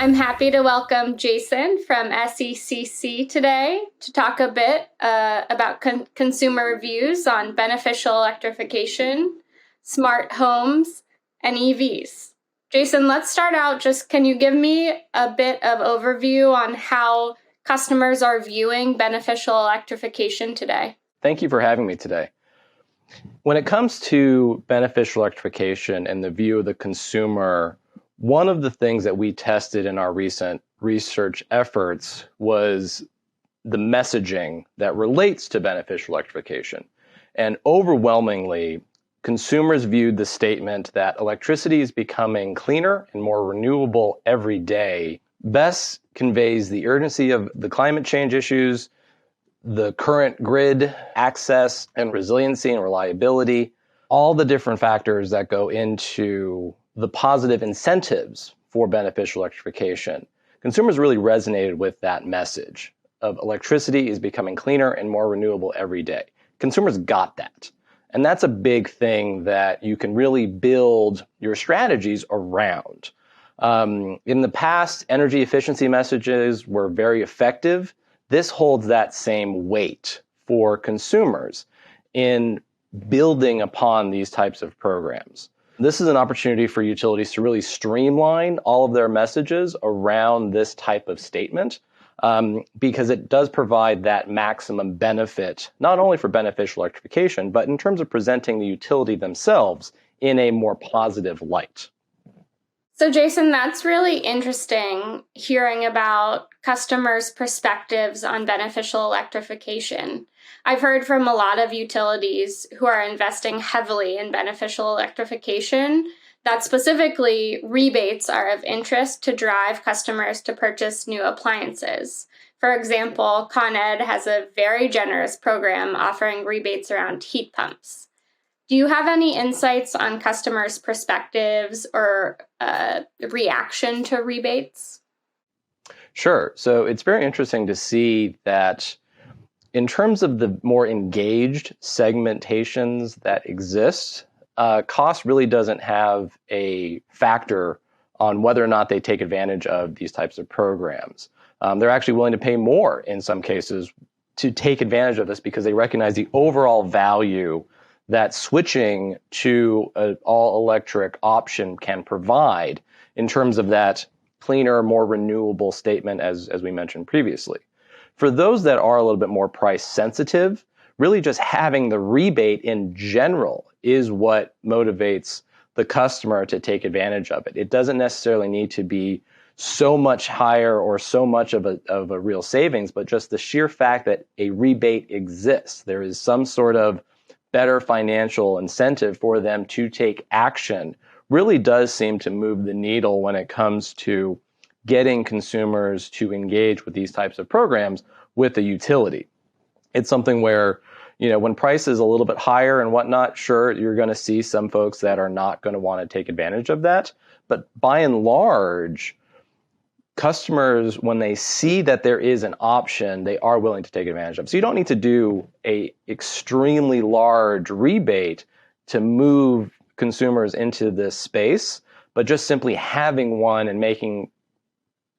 I'm happy to welcome Jason from SECC today to talk a bit about consumer views on beneficial electrification, smart homes, and EVs. Jason, let's start out. Can you give me a bit of overview on how customers are viewing beneficial electrification today? Thank you for having me today. When it comes to beneficial electrification and the view of the consumer, one of the things that we tested in our recent research efforts was the messaging that relates to beneficial electrification. And overwhelmingly, consumers viewed the statement that electricity is becoming cleaner and more renewable every day best conveys the urgency of the climate change issues, the current grid access and resiliency and reliability, all the different factors that go into the positive incentives for beneficial electrification. Consumers really resonated with that message of electricity is becoming cleaner and more renewable every day. Consumers got that. And that's a big thing that you can really build your strategies around. In the past, energy efficiency messages were very effective. This holds that same weight for consumers in building upon these types of programs. This is an opportunity for utilities to really streamline all of their messages around this type of statement because it does provide that maximum benefit, not only for beneficial electrification, but in terms of presenting the utility themselves in a more positive light. So, Jason, that's really interesting hearing about customers' perspectives on beneficial electrification. I've heard from a lot of utilities who are investing heavily in beneficial electrification that specifically rebates are of interest to drive customers to purchase new appliances. For example, Con Ed has a very generous program offering rebates around heat pumps. Do you have any insights on customers' perspectives or reaction to rebates? Sure. So it's very interesting to see that in terms of the more engaged segmentations that exist, cost really doesn't have a factor on whether or not they take advantage of these types of programs. They're actually willing to pay more in some cases to take advantage of this because they recognize the overall value that switching to an all-electric option can provide in terms of that cleaner, more renewable statement as we mentioned previously. For those that are a little bit more price sensitive, really just having the rebate in general is what motivates the customer to take advantage of it. It doesn't necessarily need to be so much higher or so much of a real savings, but just the sheer fact that a rebate exists. There is some sort of better financial incentive for them to take action really does seem to move the needle when it comes to getting consumers to engage with these types of programs with the utility. It's something where, when price is a little bit higher and whatnot, sure, you're going to see some folks that are not going to want to take advantage of that. But by and large, customers, when they see that there is an option, they are willing to take advantage of. So you don't need to do a extremely large rebate to move consumers into this space, but just simply having one and making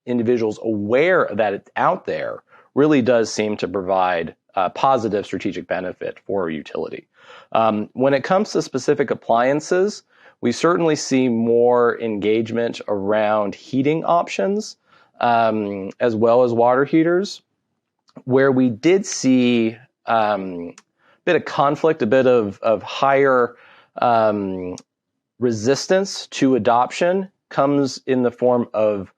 individuals aware that it's out there really does seem to provide a positive strategic benefit for a utility. When it comes to specific appliances, we certainly see more engagement around heating options, as well as water heaters, where we did see a bit of conflict, a bit of higher resistance to adoption comes in the form of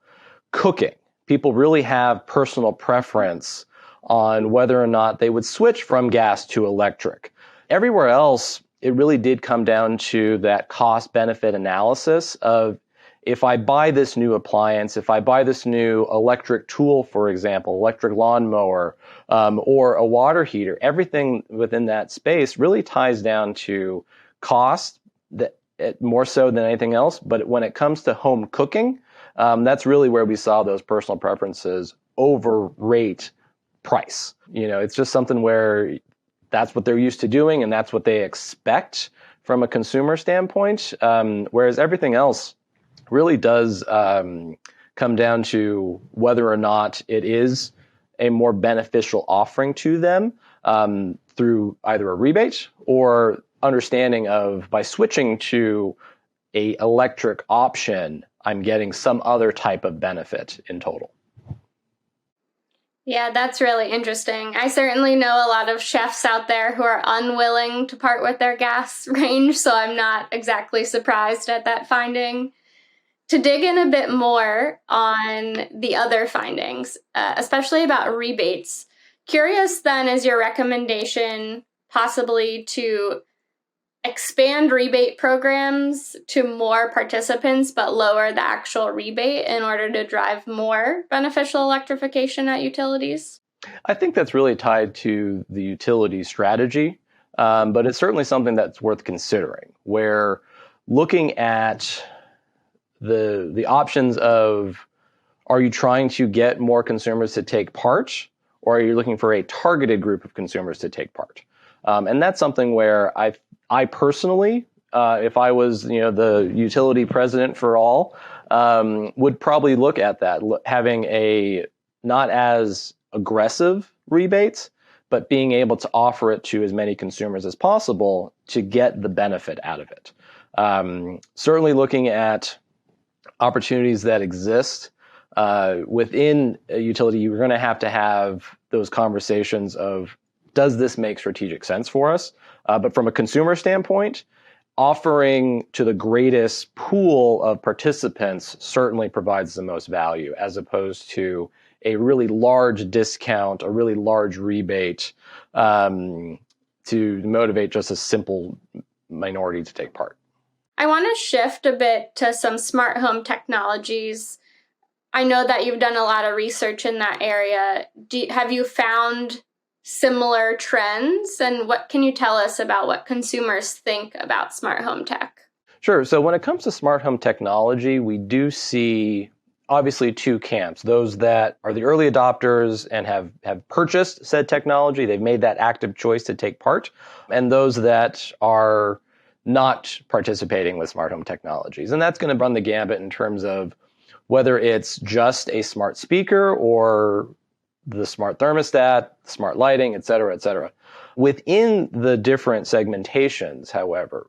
cooking. People really have personal preference on whether or not they would switch from gas to electric. Everywhere else, it really did come down to that cost-benefit analysis of if I buy this new appliance, if I buy this new electric tool, for example, electric lawnmower, or a water heater, everything within that space really ties down to cost more so than anything else. But when it comes to home cooking, that's really where we saw those personal preferences overrate price. It's just something where that's what they're used to doing and that's what they expect from a consumer standpoint, whereas everything else really does kind come down to whether or not it is a more beneficial offering to them through either a rebate or understanding of by switching to a electric option, I'm getting some other type of benefit in total. Yeah, that's really interesting. I certainly know a lot of chefs out there who are unwilling to part with their gas range, so I'm not exactly surprised at that finding. To dig in a bit more on the other findings, especially about rebates, curious then is your recommendation possibly to expand rebate programs to more participants but lower the actual rebate in order to drive more beneficial electrification at utilities? I think that's really tied to the utility strategy, but it's certainly something that's worth considering, where looking at the options of, are you trying to get more consumers to take part, or are you looking for a targeted group of consumers to take part? And that's something where I personally, if I was the utility president for all, would probably look at that, having a not as aggressive rebates, but being able to offer it to as many consumers as possible to get the benefit out of it. Certainly looking at opportunities that exist within a utility, you're going to have those conversations of, does this make strategic sense for us? But from a consumer standpoint, offering to the greatest pool of participants certainly provides the most value, as opposed to a really large discount, a really large rebate to motivate just a simple minority to take part. I want to shift a bit to some smart home technologies. I know that you've done a lot of research in that area. Have you found similar trends? And what can you tell us about what consumers think about smart home tech? Sure. So when it comes to smart home technology, we do see obviously two camps. Those that are the early adopters and have purchased said technology, they've made that active choice to take part, and those that are not participating with smart home technologies. And that's going to run the gambit in terms of whether it's just a smart speaker or the smart thermostat, smart lighting, et cetera, et cetera. Within the different segmentations, however,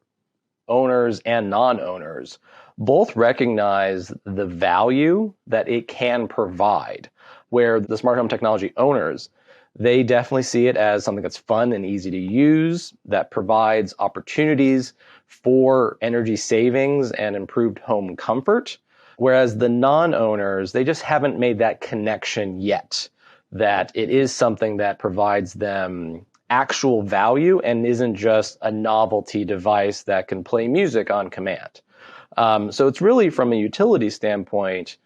owners and non-owners both recognize the value that it can provide, where the smart home technology owners, they definitely see it as something that's fun and easy to use, that provides opportunities for energy savings and improved home comfort. Whereas the non-owners, they just haven't made that connection yet, that it is something that provides them actual value and isn't just a novelty device that can play music on command. So it's really, from a utility standpoint,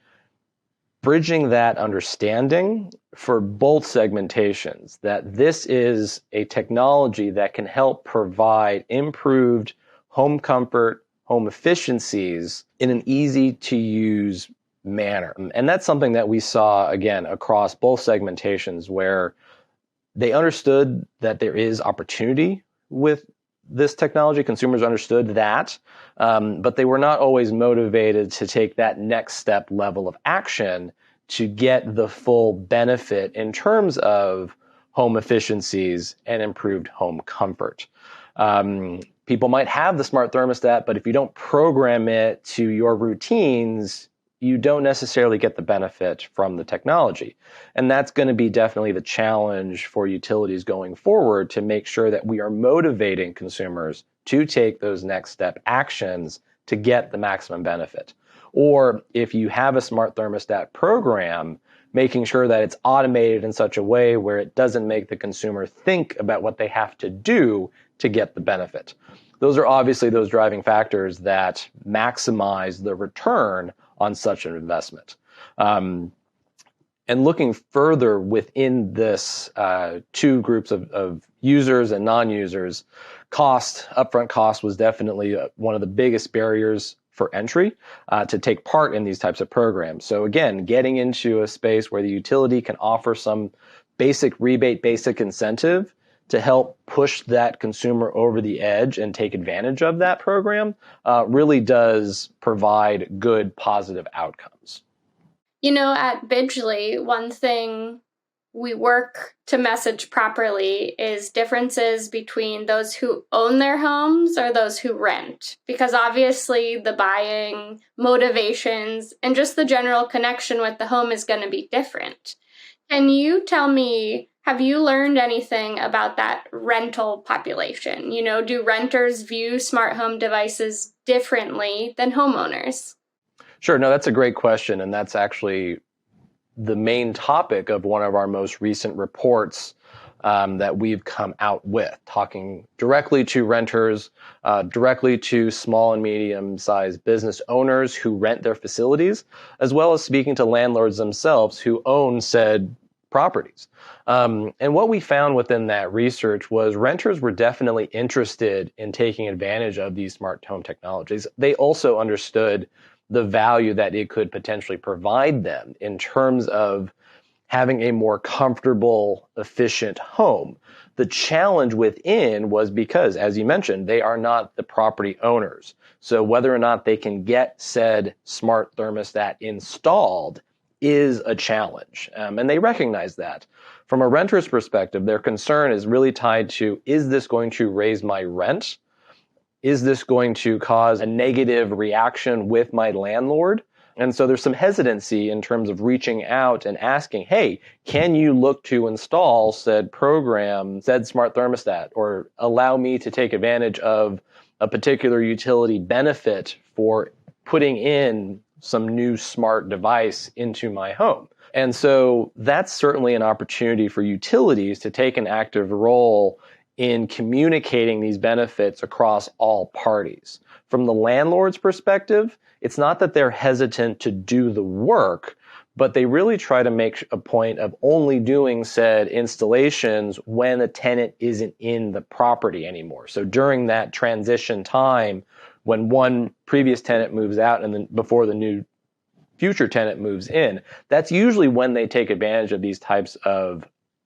bridging that understanding for both segmentations, that this is a technology that can help provide improved home comfort, home efficiencies in an easy to use manner. And that's something that we saw, again, across both segmentations, where they understood that there is opportunity with this technology. Consumers understood that, but they were not always motivated to take that next step level of action to get the full benefit in terms of home efficiencies and improved home comfort. People might have the smart thermostat, but if you don't program it to your routines, you don't necessarily get the benefit from the technology. And that's going to be definitely the challenge for utilities going forward, to make sure that we are motivating consumers to take those next step actions to get the maximum benefit. Or if you have a smart thermostat program, making sure that it's automated in such a way where it doesn't make the consumer think about what they have to do to get the benefit. Those are obviously those driving factors that maximize the return on such an investment. And looking further within this two groups of users and non-users, upfront cost was definitely one of the biggest barriers for entry to take part in these types of programs. So again, getting into a space where the utility can offer some basic rebate, basic incentive to help push that consumer over the edge and take advantage of that program really does provide good, positive outcomes. At Bidgely, one thing we work to message properly is differences between those who own their homes or those who rent. Because obviously, the buying motivations and just the general connection with the home is going to be different. Can you tell me, have you learned anything about that rental population? Do renters view smart home devices differently than homeowners? Sure. No, that's a great question. And that's actually the main topic of one of our most recent reports that we've come out with, talking directly to renters, directly to small and medium-sized business owners who rent their facilities, as well as speaking to landlords themselves who own said properties. And what we found within that research was renters were definitely interested in taking advantage of these smart home technologies. They also understood the value that it could potentially provide them in terms of having a more comfortable, efficient home. The challenge within was because, as you mentioned, they are not the property owners. So whether or not they can get said smart thermostat installed is a challenge. And they recognize that. From a renter's perspective, their concern is really tied to, is this going to raise my rent? Is this going to cause a negative reaction with my landlord? And so there's some hesitancy in terms of reaching out and asking, hey, can you look to install said program, said smart thermostat, or allow me to take advantage of a particular utility benefit for putting in some new smart device into my home? And so that's certainly an opportunity for utilities to take an active role in communicating these benefits across all parties. From the landlord's perspective, it's not that they're hesitant to do the work, but they really try to make a point of only doing said installations when a tenant isn't in the property anymore. So during that transition time, when one previous tenant moves out and then before the new future tenant moves in, that's usually when they take advantage of these types of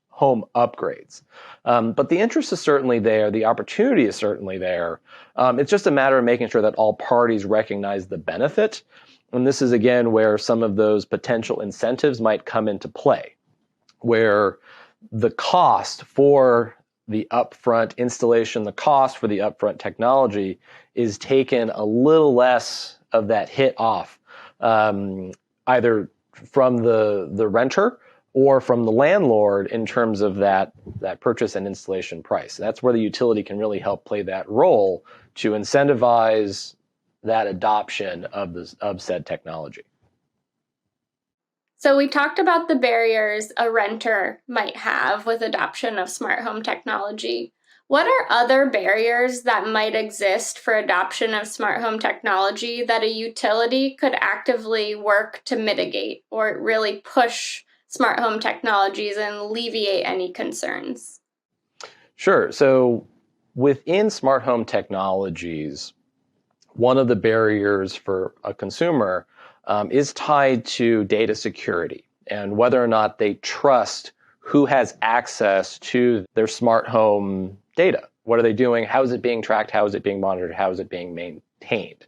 home upgrades. But the interest is certainly there. The opportunity is certainly there. It's just a matter of making sure that all parties recognize the benefit. And this is, again, where some of those potential incentives might come into play, where the cost for the upfront installation, the cost for the upfront technology is taken a little less of that hit off, either from the renter or from the landlord in terms of that purchase and installation price. That's where the utility can really help play that role to incentivize that adoption of said technology. So we talked about the barriers a renter might have with adoption of smart home technology. What are other barriers that might exist for adoption of smart home technology that a utility could actively work to mitigate or really push smart home technologies and alleviate any concerns? Sure. So within smart home technologies, one of the barriers for a consumer is tied to data security and whether or not they trust who has access to their smart home data. What are they doing? How is it being tracked? How is it being monitored? How is it being maintained?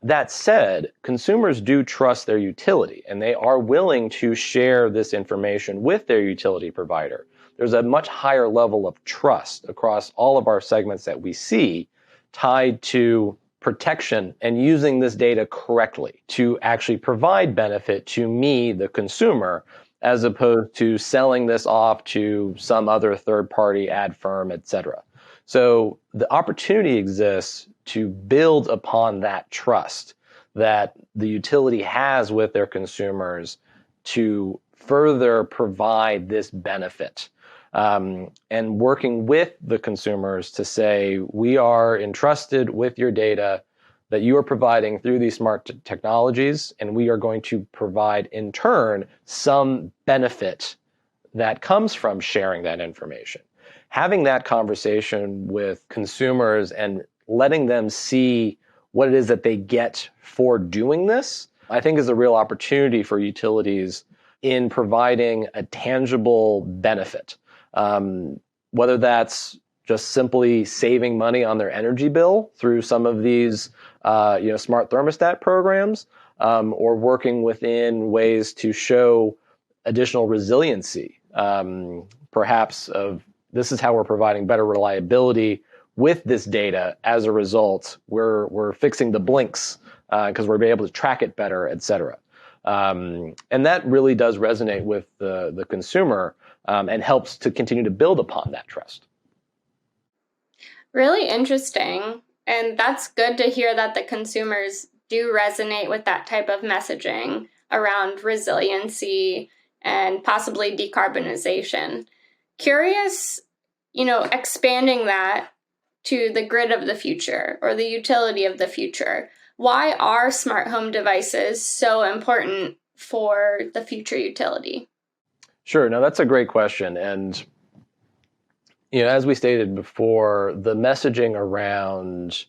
That said, consumers do trust their utility, and they are willing to share this information with their utility provider. There's a much higher level of trust across all of our segments that we see tied to protection and using this data correctly to actually provide benefit to me, the consumer, as opposed to selling this off to some other third-party ad firm, et cetera. So the opportunity exists to build upon that trust that the utility has with their consumers to further provide this benefit. And working with the consumers to say, we are entrusted with your data that you are providing through these smart technologies, and we are going to provide in turn some benefit that comes from sharing that information. Having that conversation with consumers and letting them see what it is that they get for doing this, I think is a real opportunity for utilities in providing a tangible benefit. Whether that's just simply saving money on their energy bill through some of these smart thermostat programs, or working within ways to show additional resiliency, perhaps of this is how we're providing better reliability with this data. As a result, we're fixing the blinks because we're able to track it better, et cetera. And that really does resonate with the consumer and helps to continue to build upon that trust. Really interesting. And that's good to hear that the consumers do resonate with that type of messaging around resiliency and possibly decarbonization. Curious, expanding that to the grid of the future or the utility of the future. Why are smart home devices so important for the future utility? Sure. No, that's a great question. And as we stated before, the messaging around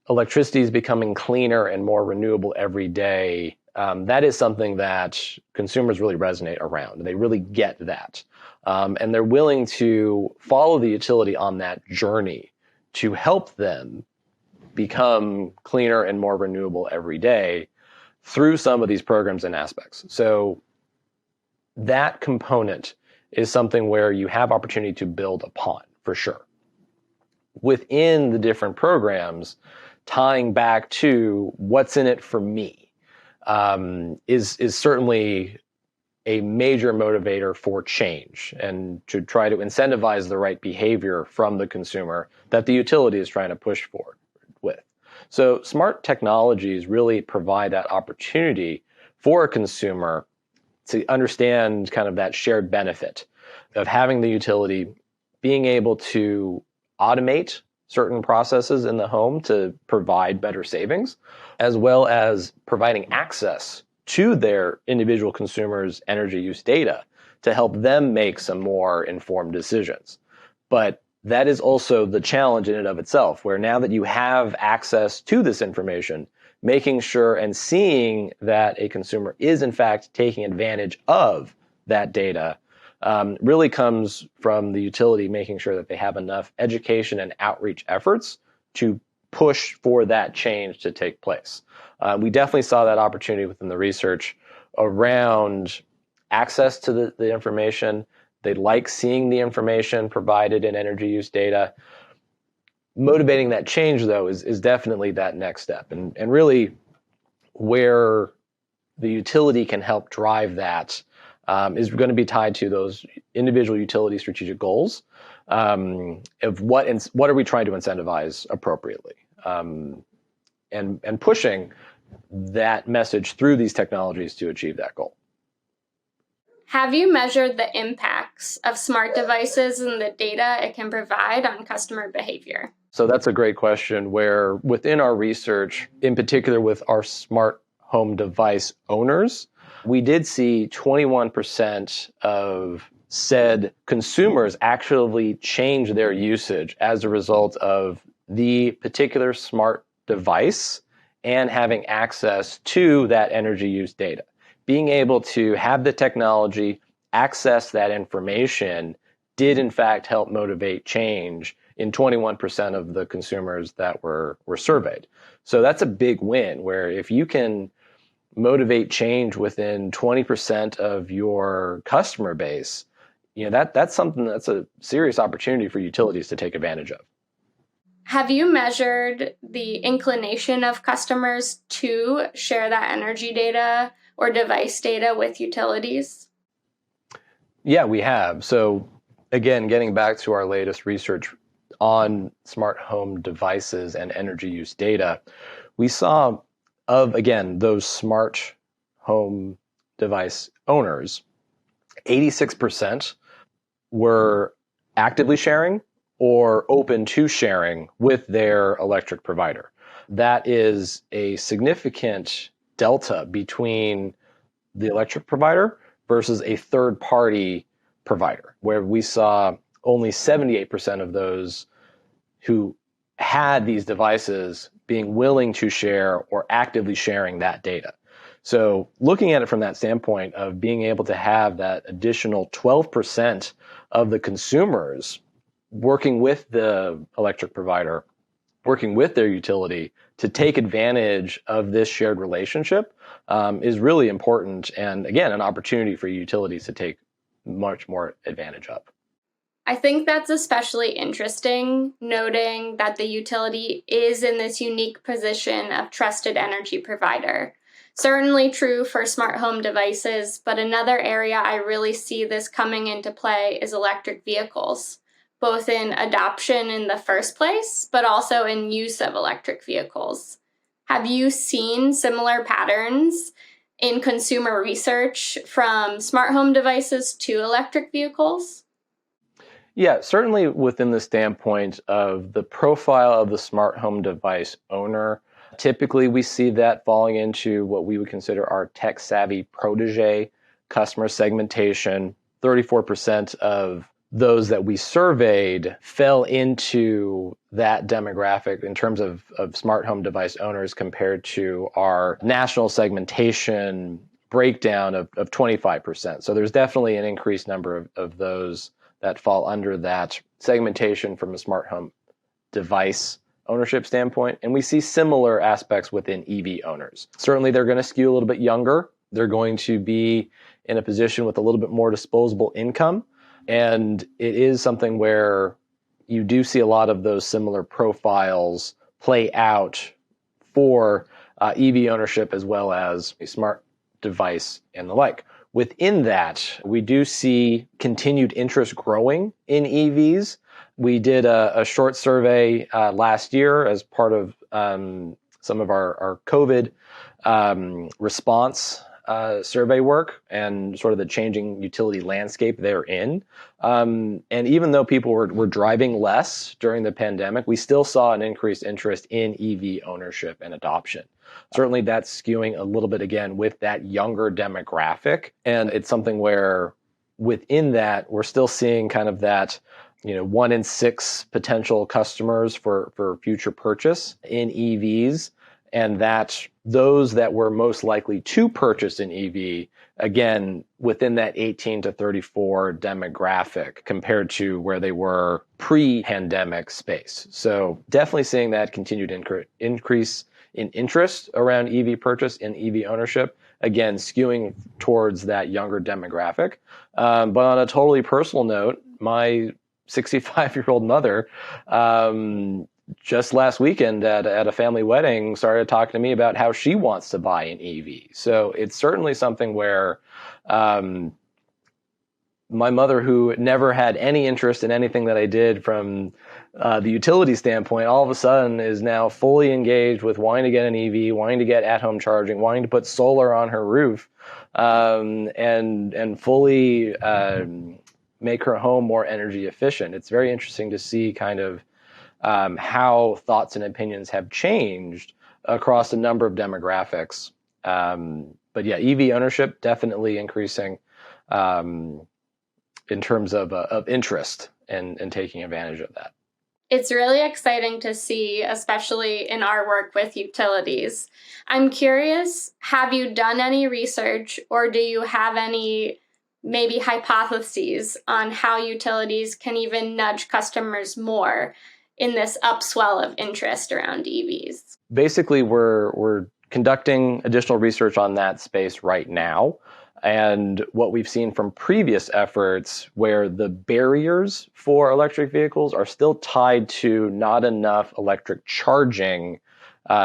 electricity is becoming cleaner and more renewable every day. That is something that consumers really resonate around. They really get that. And they're willing to follow the utility on that journey to help them become cleaner and more renewable every day through some of these programs and aspects. So that component is something where you have opportunity to build upon, for sure. Within the different programs, tying back to what's in it for me is certainly a major motivator for change and to try to incentivize the right behavior from the consumer that the utility is trying to push forward with. So smart technologies really provide that opportunity for a consumer to understand kind of that shared benefit of having the utility being able to automate certain processes in the home to provide better savings, as well as providing access to their individual consumers' energy use data to help them make some more informed decisions. But that is also the challenge in and of itself, where now that you have access to this information, making sure and seeing that a consumer is in fact taking advantage of that data really comes from the utility making sure that they have enough education and outreach efforts to push for that change to take place. We definitely saw that opportunity within the research around access to the information. They like seeing the information provided in energy use data. Motivating that change, though, is definitely that next step. And really where the utility can help drive that is going to be tied to those individual utility strategic goals of what are we trying to incentivize appropriately, and pushing that message through these technologies to achieve that goal. Have you measured the impacts of smart devices and the data it can provide on customer behavior? So that's a great question, where within our research, in particular with our smart home device owners, we did see 21% of said consumers actually change their usage as a result of the particular smart device and having access to that energy use data. Being able to have the technology, access that information, did in fact help motivate change in 21% of the consumers that were surveyed. So that's a big win, where if you can motivate change within 20% of your customer base, that's something that's a serious opportunity for utilities to take advantage of. Have you measured the inclination of customers to share that energy data or device data with utilities? Yeah, we have. So again, getting back to our latest research on smart home devices and energy use data, we saw of, again, those smart home device owners, 86% were actively sharing or open to sharing with their electric provider. That is a significant delta between the electric provider versus a third-party provider, where we saw only 78% of those who had these devices being willing to share or actively sharing that data. So looking at it from that standpoint of being able to have that additional 12% of the consumers working with the electric provider working with their utility to take advantage of this shared relationship is really important. And again, an opportunity for utilities to take much more advantage of. I think that's especially interesting, noting that the utility is in this unique position of trusted energy provider. Certainly true for smart home devices, but another area I really see this coming into play is electric vehicles, both in adoption in the first place, but also in use of electric vehicles. Have you seen similar patterns in consumer research from smart home devices to electric vehicles? Yeah, certainly within the standpoint of the profile of the smart home device owner, typically we see that falling into what we would consider our tech savvy protege customer segmentation. 34% of those that we surveyed fell into that demographic in terms of smart home device owners compared to our national segmentation breakdown of 25%. So there's definitely an increased number of those that fall under that segmentation from a smart home device ownership standpoint. And we see similar aspects within EV owners. Certainly, they're going to skew a little bit younger. They're going to be in a position with a little bit more disposable income. And it is something where you do see a lot of those similar profiles play out for EV ownership as well as a smart device and the like. Within that, we do see continued interest growing in EVs. We did a short survey last year as part of some of our COVID response survey work and sort of the changing utility landscape they're in. And even though people were driving less during the pandemic, we still saw an increased interest in EV ownership and adoption. Certainly that's skewing a little bit again with that younger demographic. And it's something where within that, we're still seeing kind of that, 1 in 6 potential customers for future purchase in EVs. And that those that were most likely to purchase an EV, again, within that 18 to 34 demographic compared to where they were pre-pandemic space. So definitely seeing that continued increase in interest around EV purchase and EV ownership, again, skewing towards that younger demographic. But on a totally personal note, my 65-year-old mother, just last weekend at a family wedding, started talking to me about how she wants to buy an EV. So it's certainly something where my mother, who never had any interest in anything that I did from the utility standpoint, all of a sudden is now fully engaged with wanting to get an EV, wanting to get at-home charging, wanting to put solar on her roof, and fully make her home more energy efficient. It's very interesting to see kind of how thoughts and opinions have changed across a number of demographics. But yeah, EV ownership definitely increasing in terms of interest and taking advantage of that. It's really exciting to see, especially in our work with utilities. I'm curious, have you done any research or do you have any maybe hypotheses on how utilities can even nudge customers more in this upswell of interest around EVs? Basically, we're conducting additional research on that space right now. And what we've seen from previous efforts where the barriers for electric vehicles are still tied to not enough electric charging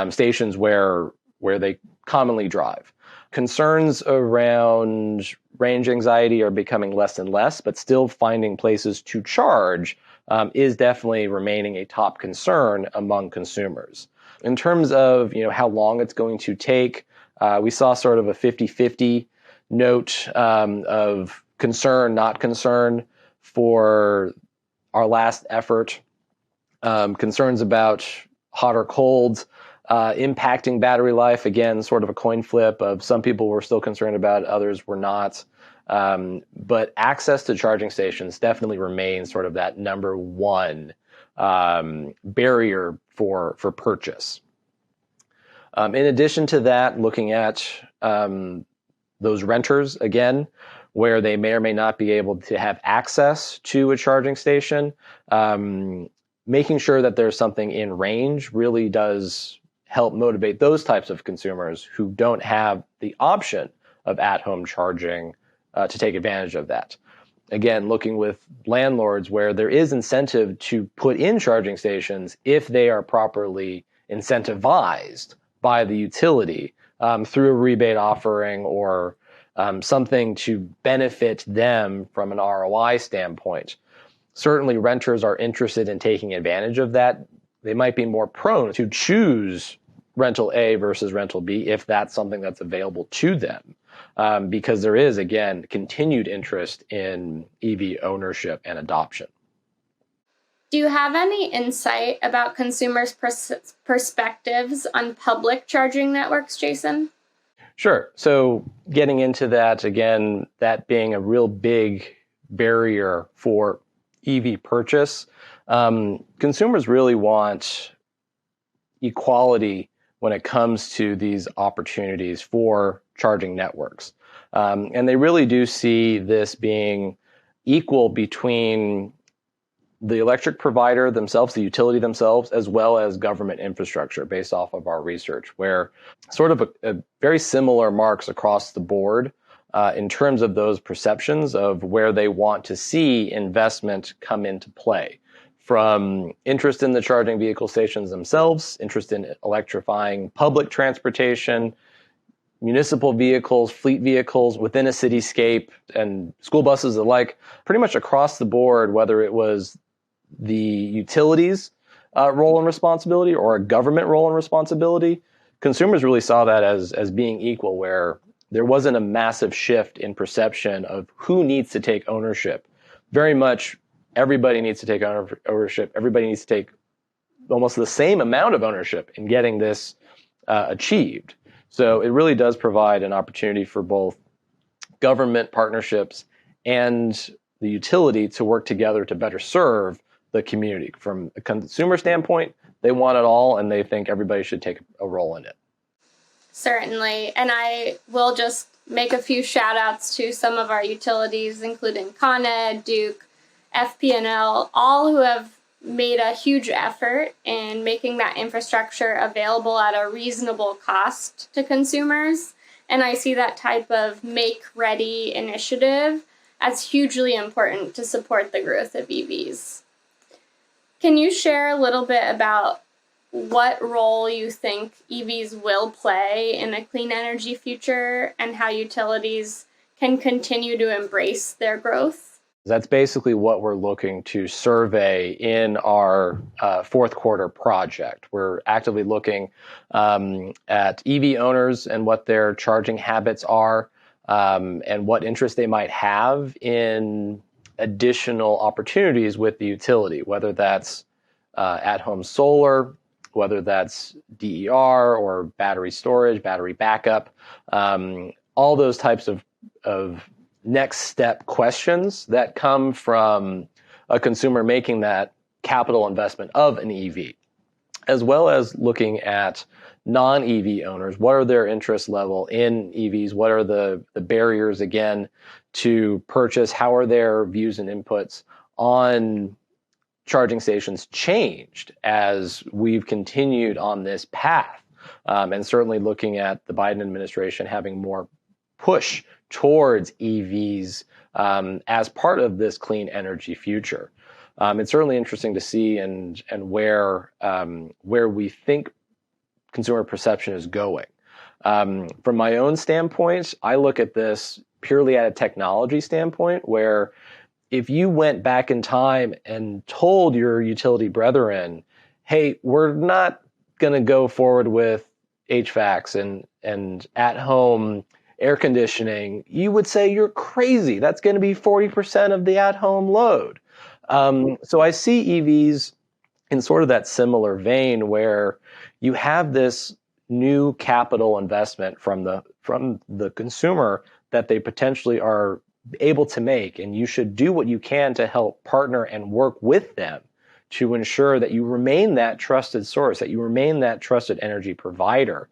stations where they commonly drive. Concerns around range anxiety are becoming less and less, but still finding places to charge is definitely remaining a top concern among consumers. In terms of how long it's going to take, we saw sort of a 50-50 note of concern, not concern for our last effort. Concerns about hot or cold impacting battery life. Again, sort of a coin flip of some people were still concerned about it, others were not. But access to charging stations definitely remains sort of that number one barrier for purchase. In addition to that, looking at those renters, again, where they may or may not be able to have access to a charging station. making sure that there's something in range really does help motivate those types of consumers who don't have the option of at-home charging to take advantage of that. Again, looking with landlords where there is incentive to put in charging stations if they are properly incentivized by the utility through a rebate offering or something to benefit them from an ROI standpoint. Certainly, renters are interested in taking advantage of that. They might be more prone to choose rental A versus rental B if that's something that's available to them, because there is, again, continued interest in EV ownership and adoption. Do you have any insight about consumers' perspectives on public charging networks, Jason? Sure. So getting into that, again, that being a real big barrier for EV purchase, consumers really want equality when it comes to these opportunities for charging networks. And they really do see this being equal between the electric provider themselves, the utility themselves, as well as government infrastructure based off of our research, where sort of a very similar marks across the board in terms of those perceptions of where they want to see investment come into play. From interest in the charging vehicle stations themselves, interest in electrifying public transportation, municipal vehicles, fleet vehicles within a cityscape, and school buses alike, pretty much across the board, whether it was the utilities role and responsibility or a government role and responsibility, consumers really saw that as being equal, where there wasn't a massive shift in perception of who needs to take ownership. Very much everybody needs to take ownership. Everybody needs to take almost the same amount of ownership in getting this achieved. So it really does provide an opportunity for both government partnerships and the utility to work together to better serve the community. From a consumer standpoint, they want it all, and they think everybody should take a role in it. Certainly. And I will just make a few shout outs to some of our utilities, including Con Ed, Duke, FP&L, all who have made a huge effort in making that infrastructure available at a reasonable cost to consumers. And I see that type of make-ready initiative as hugely important to support the growth of EVs. Can you share a little bit about what role you think EVs will play in a clean energy future and how utilities can continue to embrace their growth? That's basically what we're looking to survey in our fourth quarter project. We're actively looking at EV owners and what their charging habits are and what interest they might have in additional opportunities with the utility, whether that's at-home solar, whether that's DER or battery storage, battery backup, all those types of next step questions that come from a consumer making that capital investment of an EV, as well as looking at non-EV owners. What are their interest level in EVs? What are the barriers, again, to purchase? How are their views and inputs on charging stations changed as we've continued on this path? And certainly looking at the Biden administration having more push towards EVs as part of this clean energy future. It's certainly interesting to see and where we think consumer perception is going. From my own standpoint, I look at this purely at a technology standpoint, where if you went back in time and told your utility brethren, hey, we're not going to go forward with HVACs and at-home air conditioning, you would say you're crazy. That's going to be 40% of the at-home load. So I see EVs in sort of that similar vein, where you have this new capital investment from the consumer that they potentially are able to make, and you should do what you can to help partner and work with them to ensure that you remain that trusted source, that you remain that trusted energy provider.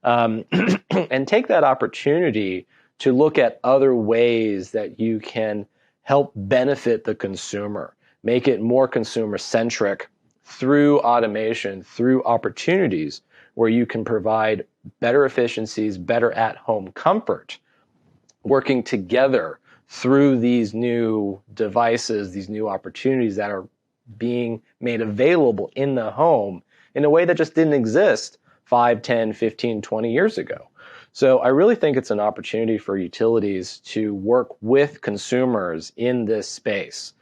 And take that opportunity to look at other ways that you can help benefit the consumer, make it more consumer-centric through automation, through opportunities where you can provide better efficiencies, better at-home comfort, working together through these new devices, these new opportunities that are being made available in the home in a way that just didn't exist 5, 10, 15, 20 years ago. So I really think it's an opportunity for utilities to work with consumers in this space.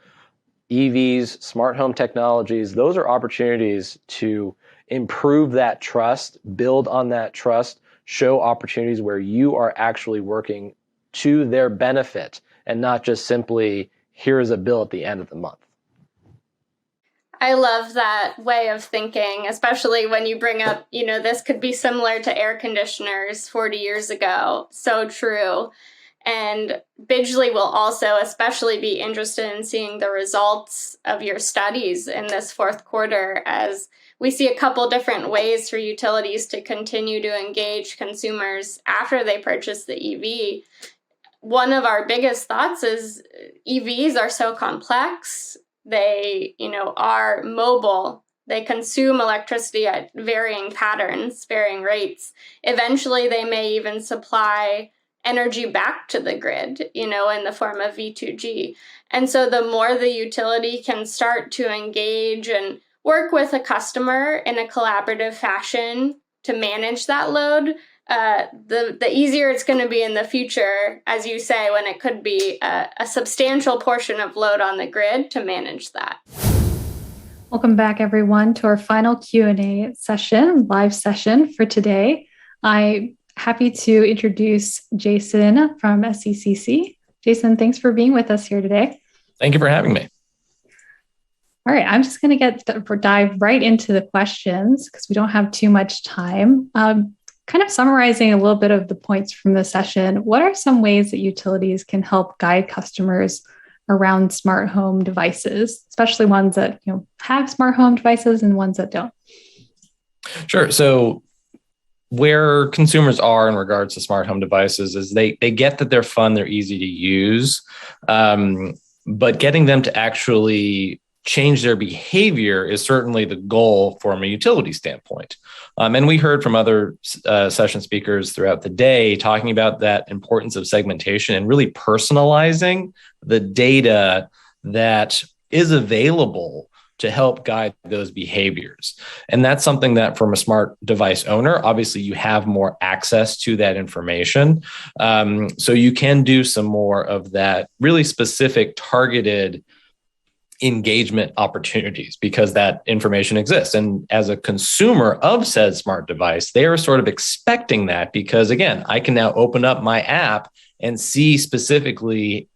EVs, smart home technologies, those are opportunities to improve that trust, build on that trust, show opportunities where you are actually working to their benefit and not just simply, here's a bill at the end of the month. I love that way of thinking, especially when you bring up, this could be similar to air conditioners 40 years ago. So true. And Bidgley will also especially be interested in seeing the results of your studies in this fourth quarter, as we see a couple different ways for utilities to continue to engage consumers after they purchase the EV. One of our biggest thoughts is EVs are so complex. They, are mobile. They consume electricity at varying patterns, varying rates. Eventually, they may even supply energy back to the grid, in the form of V2G. And so the more the utility can start to engage and work with a customer in a collaborative fashion to manage that load, the easier it's going to be in the future, as you say, when it could be a substantial portion of load on the grid to manage that. Welcome back, everyone, to our final Q&A session, live session for today. I'm happy to introduce Jason from SECC. Jason, thanks for being with us here today. Thank you for having me. All right, I'm just going to dive right into the questions because we don't have too much time. Kind of summarizing a little bit of the points from the session, what are some ways that utilities can help guide customers around smart home devices, especially ones that have smart home devices and ones that don't? Sure. So where consumers are in regards to smart home devices is they get that they're fun, they're easy to use, but getting them to actually change their behavior is certainly the goal from a utility standpoint. And we heard from other session speakers throughout the day talking about that importance of segmentation and really personalizing the data that is available to help guide those behaviors. And that's something that from a smart device owner, obviously you have more access to that information. So you can do some more of that really specific targeted engagement opportunities because that information exists. And as a consumer of said smart device, they are sort of expecting that because, again, I can now open up my app and see specifically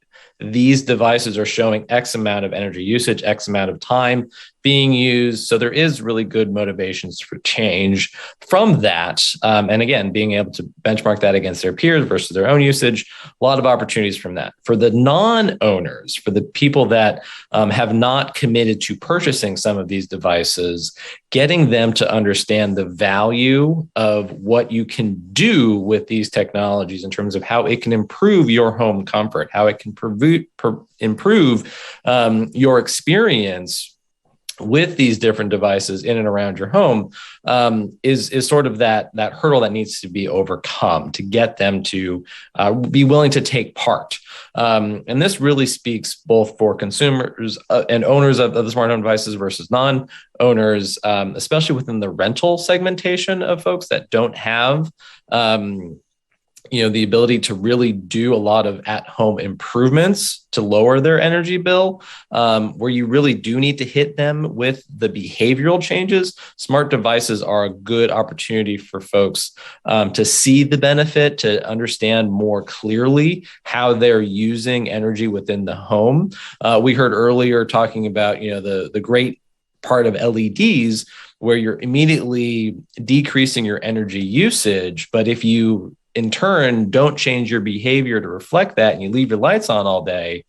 these devices are showing X amount of energy usage, X amount of time being used. So there is really good motivations for change from that. And again, being able to benchmark that against their peers versus their own usage, a lot of opportunities from that. For the non-owners, for the people that have not committed to purchasing some of these devices, getting them to understand the value of what you can do with these technologies in terms of how it can improve your home comfort, how it can improve your experience with these different devices in and around your home is sort of that hurdle that needs to be overcome to get them to be willing to take part. And this really speaks both for consumers and owners of the smart home devices versus non-owners, especially within the rental segmentation of folks that don't have the ability to really do a lot of at-home improvements to lower their energy bill, where you really do need to hit them with the behavioral changes. Smart devices are a good opportunity for folks to see the benefit, to understand more clearly how they're using energy within the home. We heard earlier talking about, the great part of LEDs where you're immediately decreasing your energy usage. But if you in turn don't change your behavior to reflect that and you leave your lights on all day,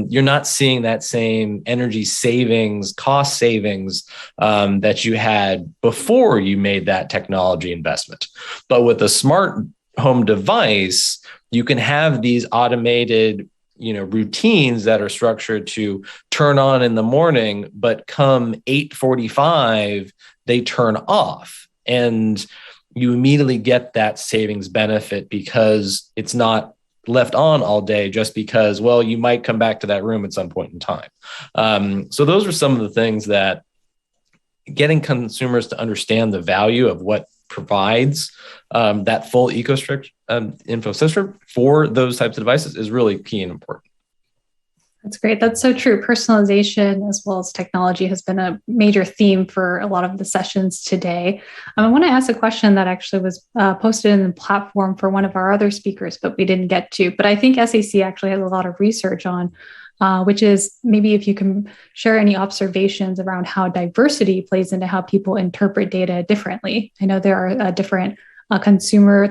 you're not seeing that same energy savings, cost savings that you had before you made that technology investment. But with a smart home device, you can have these automated routines that are structured to turn on in the morning, but come 8:45, they turn off. And you immediately get that savings benefit because it's not left on all day just because, well, you might come back to that room at some point in time. So those are some of the things that getting consumers to understand the value of what provides that full ecosystem for those types of devices is really key and important. That's great. That's so true. Personalization as well as technology has been a major theme for a lot of the sessions today. I want to ask a question that actually was posted in the platform for one of our other speakers, but we didn't get to. But I think SECC actually has a lot of research on, which is maybe if you can share any observations around how diversity plays into how people interpret data differently. I know there are there's a consumer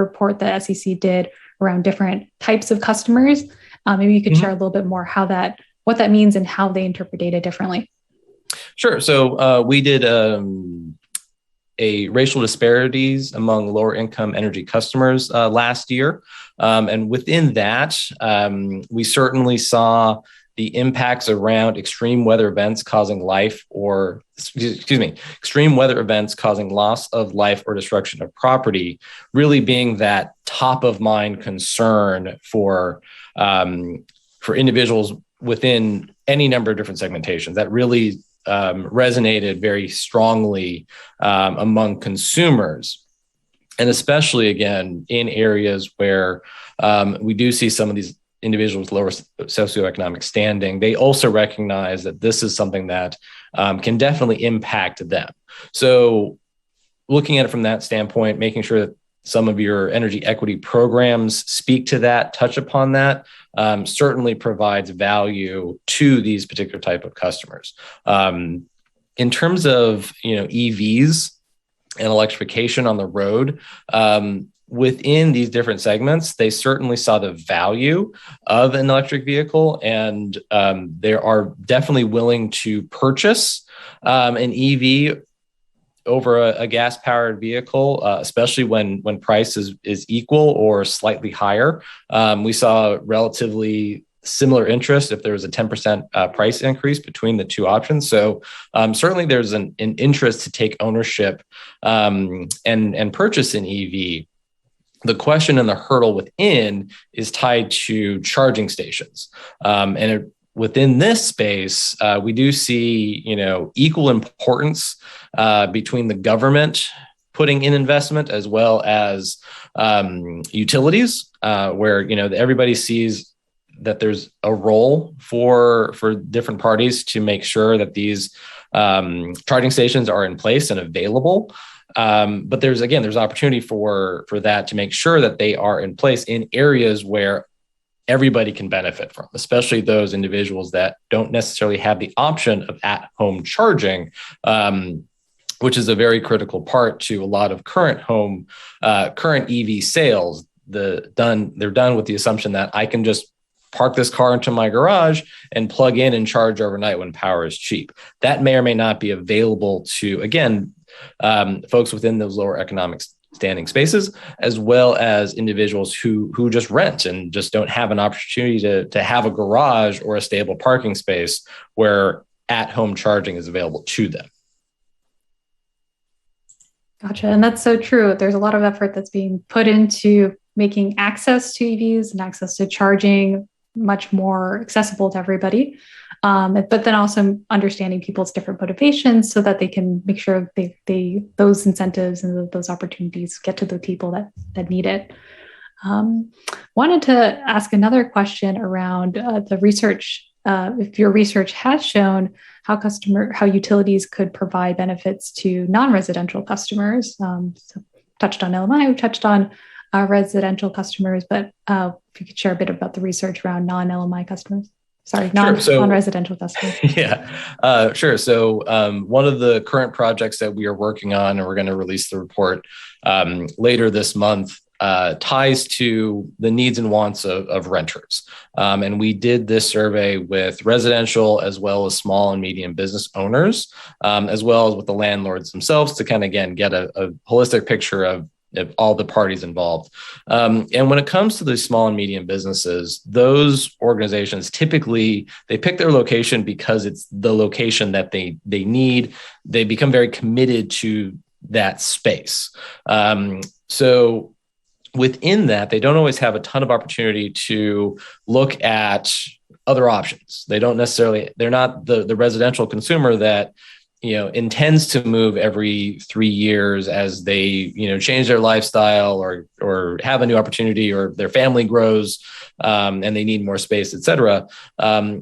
report that SECC did around different types of customers. Maybe you could share a little bit more what that means and how they interpret data differently. Sure. So we did a racial disparities among lower income energy customers last year. And within that, we certainly saw the impacts around extreme weather events causing extreme weather events causing loss of life or destruction of property, really being that top of mind concern for individuals within any number of different segmentations. That really resonated very strongly among consumers, and especially again in areas where we do see some of these individuals lower socioeconomic standing. They also recognize that this is something that can definitely impact them. So looking at it from that standpoint, making sure that some of your energy equity programs speak to that, touch upon that, certainly provides value to these particular type of customers. In terms of EVs and electrification on the road, within these different segments, they certainly saw the value of an electric vehicle, and they are definitely willing to purchase an EV over a gas-powered vehicle, especially when price is equal or slightly higher. We saw relatively similar interest if there was a 10% price increase between the two options. So certainly there's an interest to take ownership and purchase an EV. The question and the hurdle within is tied to charging stations. Within this space, we do see, equal importance between the government putting in investment as well as utilities, where everybody sees that there's a role for different parties to make sure that these charging stations are in place and available. But there's opportunity for that to make sure that they are in place in areas where everybody can benefit from, especially those individuals that don't necessarily have the option of at-home charging, which is a very critical part to a lot of current EV sales. They're done with the assumption that I can just park this car into my garage and plug in and charge overnight when power is cheap. That may or may not be available to, again, folks within those lower economic standing spaces, as well as individuals who just rent and just don't have an opportunity to have a garage or a stable parking space where at-home charging is available to them. Gotcha. And that's so true. There's a lot of effort that's being put into making access to EVs and access to charging much more accessible to everybody. But then also understanding people's different motivations so that they can make sure those incentives and those opportunities get to the people that need it. Wanted to ask another question around the research. If your research has shown how utilities could provide benefits to non-residential customers. So touched on LMI, we touched on residential customers, but if you could share a bit about the research around non-LMI customers. Sorry, non-residential customers. Yeah, sure. So one of the current projects that we are working on, and we're going to release the report later this month, ties to the needs and wants of renters. And we did this survey with residential as well as small and medium business owners, as well as with the landlords themselves to kind of, again, get a holistic picture of all the parties involved. And when it comes to the small and medium businesses, those organizations typically, they pick their location because it's the location that they need. They become very committed to that space. So within that, they don't always have a ton of opportunity to look at other options. They're not the residential consumer that intends to move every 3 years as they change their lifestyle or have a new opportunity, or their family grows and they need more space, et cetera.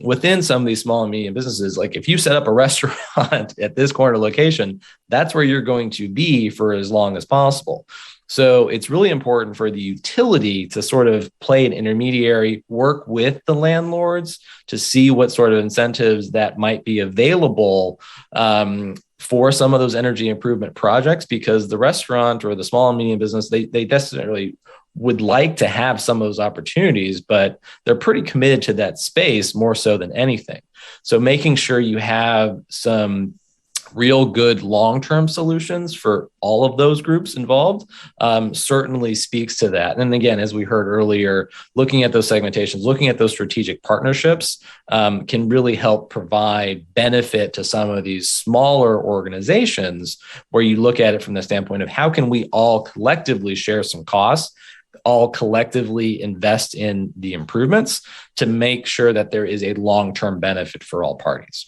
Within some of these small and medium businesses, like if you set up a restaurant at this corner location, that's where you're going to be for as long as possible. So it's really important for the utility to sort of play an intermediary, work with the landlords to see what sort of incentives that might be available for some of those energy improvement projects, because the restaurant or the small and medium business, they definitely would like to have some of those opportunities, but they're pretty committed to that space more so than anything. So making sure you have some real good long-term solutions for all of those groups involved certainly speaks to that. And again, as we heard earlier, looking at those segmentations, looking at those strategic partnerships can really help provide benefit to some of these smaller organizations, where you look at it from the standpoint of how can we all collectively share some costs, all collectively invest in the improvements to make sure that there is a long-term benefit for all parties.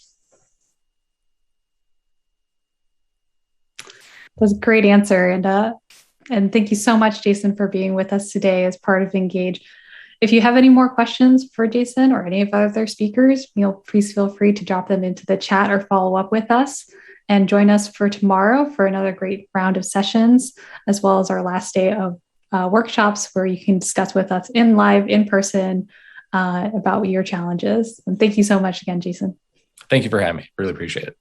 That was a great answer. And thank you so much, Jason, for being with us today as part of Engage. If you have any more questions for Jason or any of our other speakers, please feel free to drop them into the chat or follow up with us, and join us for tomorrow for another great round of sessions, as well as our last day of workshops where you can discuss with us in person about your challenges. And thank you so much again, Jason. Thank you for having me. Really appreciate it.